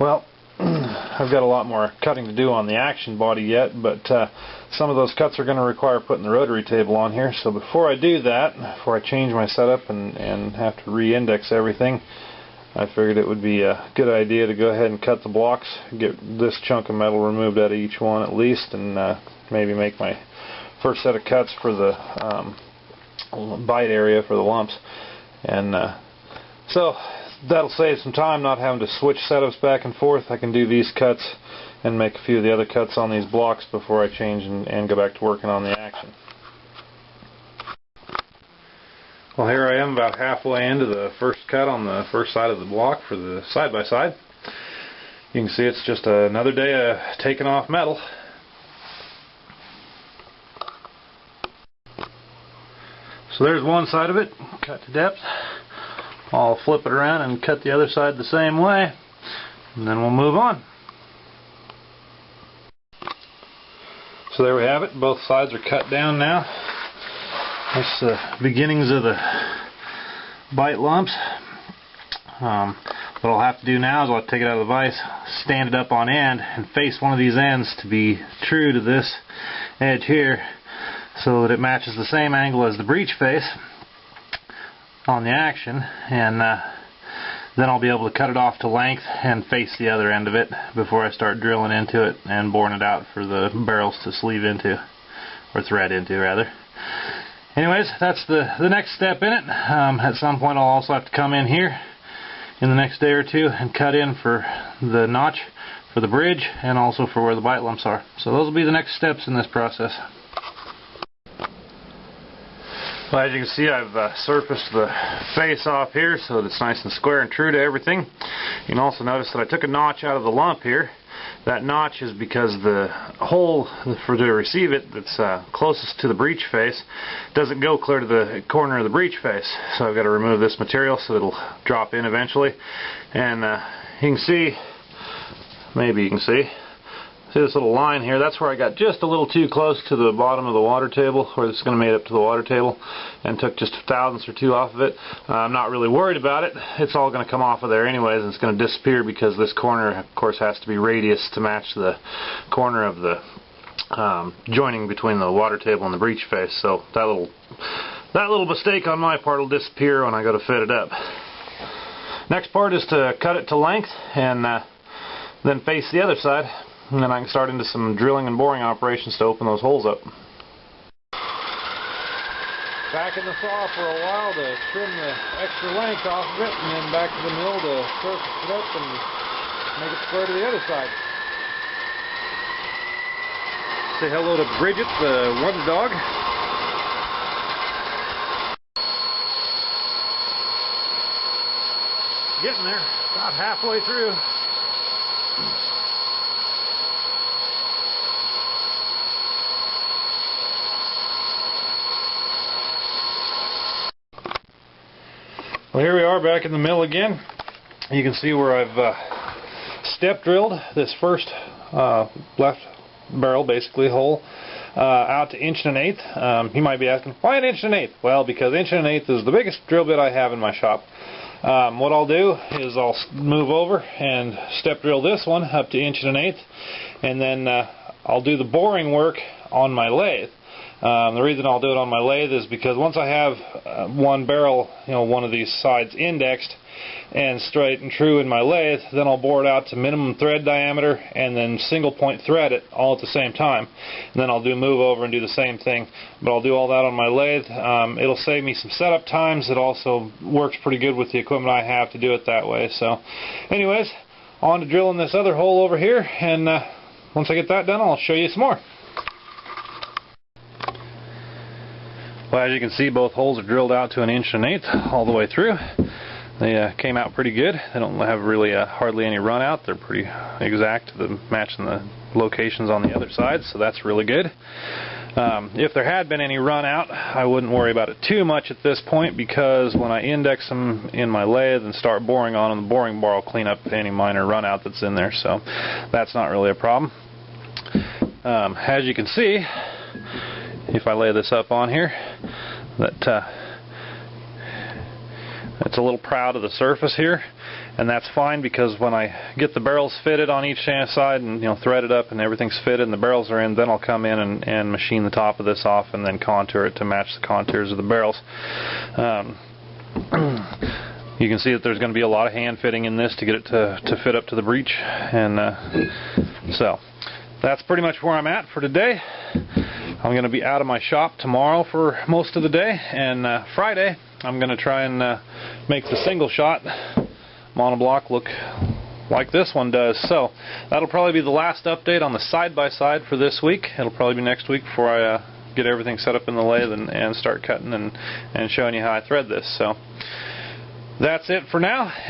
Well, I've got a lot more cutting to do on the action body yet, but some of those cuts are going to require putting the rotary table on here. So before I do that, before I change my setup and have to re-index everything, I figured it would be a good idea to go ahead and cut the blocks, get this chunk of metal removed out of each one at least, and maybe make my first set of cuts for the bite area for the lumps. And so that'll save some time not having to switch setups back and forth. I can do these cuts and make a few of the other cuts on these blocks before I change and go back to working on the action. Well, here I am about halfway into the first cut on the first side of the block for the side-by-side. You can see it's just another day of taking off metal. So there's one side of it, cut to depth. I'll flip it around and cut the other side the same way, and then we'll move on. So there we have it, both sides are cut down now. That's the beginnings of the bite lumps. What I'll have to do now is I'll take it out of the vise, stand it up on end, and face one of these ends to be true to this edge here so that it matches the same angle as the breech face on the action, and then I'll be able to cut it off to length and face the other end of it before I start drilling into it and boring it out for the barrels to sleeve into, or thread into rather. Anyways, that's the next step in it. At some point I'll also have to come in here in the next day or two and cut in for the notch for the bridge and also for where the bite lumps are. So those will be the next steps in this process. Well, as you can see, I've surfaced the face off here so that it's nice and square and true to everything. You can also notice that I took a notch out of the lump here. That notch is because the hole for to receive it that's closest to the breech face doesn't go clear to the corner of the breech face. So I've got to remove this material so it'll drop in eventually. And you can see, maybe you can see this little line here, that's where I got just a little too close to the bottom of the water table, where this is going to make it up to the water table, and took just a thousandth or two off of it. I'm not really worried about it. It's all going to come off of there anyways, and it's going to disappear because this corner, of course, has to be radius to match the corner of the joining between the water table and the breech face. So that little mistake on my part will disappear when I go to fit it up. Next part is to cut it to length and then face the other side. And then I can start into some drilling and boring operations to open those holes up. Back in the saw for a while to trim the extra length off of it, and then back to the mill to surface it up and make it square to the other side. Say hello to Bridget, the wonder dog. Getting there, about halfway through. Well, here we are back in the mill again. You can see where I've step drilled this first left barrel, basically hole, out to 1 1/8. You might be asking, why 1 1/8? Well, because 1 1/8 is the biggest drill bit I have in my shop. What I'll do is I'll move over and step drill this one up to 1 1/8, and then I'll do the boring work on my lathe. The reason I'll do it on my lathe is because once I have one barrel, one of these sides indexed and straight and true in my lathe, then I'll bore it out to minimum thread diameter and then single point thread it all at the same time. And then I'll move over and do the same thing, but I'll do all that on my lathe. It'll save me some setup times. It also works pretty good with the equipment I have to do it that way. So anyways, on to drilling this other hole over here, and once I get that done, I'll show you some more. Well, as you can see, both holes are drilled out to 1 1/8 all the way through. They came out pretty good. They don't have really hardly any run out. They're pretty exact to matching the locations on the other side, so that's really good. If there had been any run out, I wouldn't worry about it too much at this point, because when I index them in my lathe and start boring on them, the boring bar will clean up any minor run out that's in there, so that's not really a problem. As you can see, if I lay this up on here, that It's a little proud of the surface here, and that's fine because when I get the barrels fitted on each side and threaded up and everything's fitted and the barrels are in, then I'll come in and machine the top of this off and then contour it to match the contours of the barrels. You can see that there's going to be a lot of hand fitting in this to get it to fit up to the breech, and so that's pretty much where I'm at for today. I'm going to be out of my shop tomorrow for most of the day, and Friday I'm going to try and make the single shot monoblock look like this one does. So that'll probably be the last update on the side-by-side for this week. It'll probably be next week before I get everything set up in the lathe and start cutting and showing you how I thread this. So that's it for now,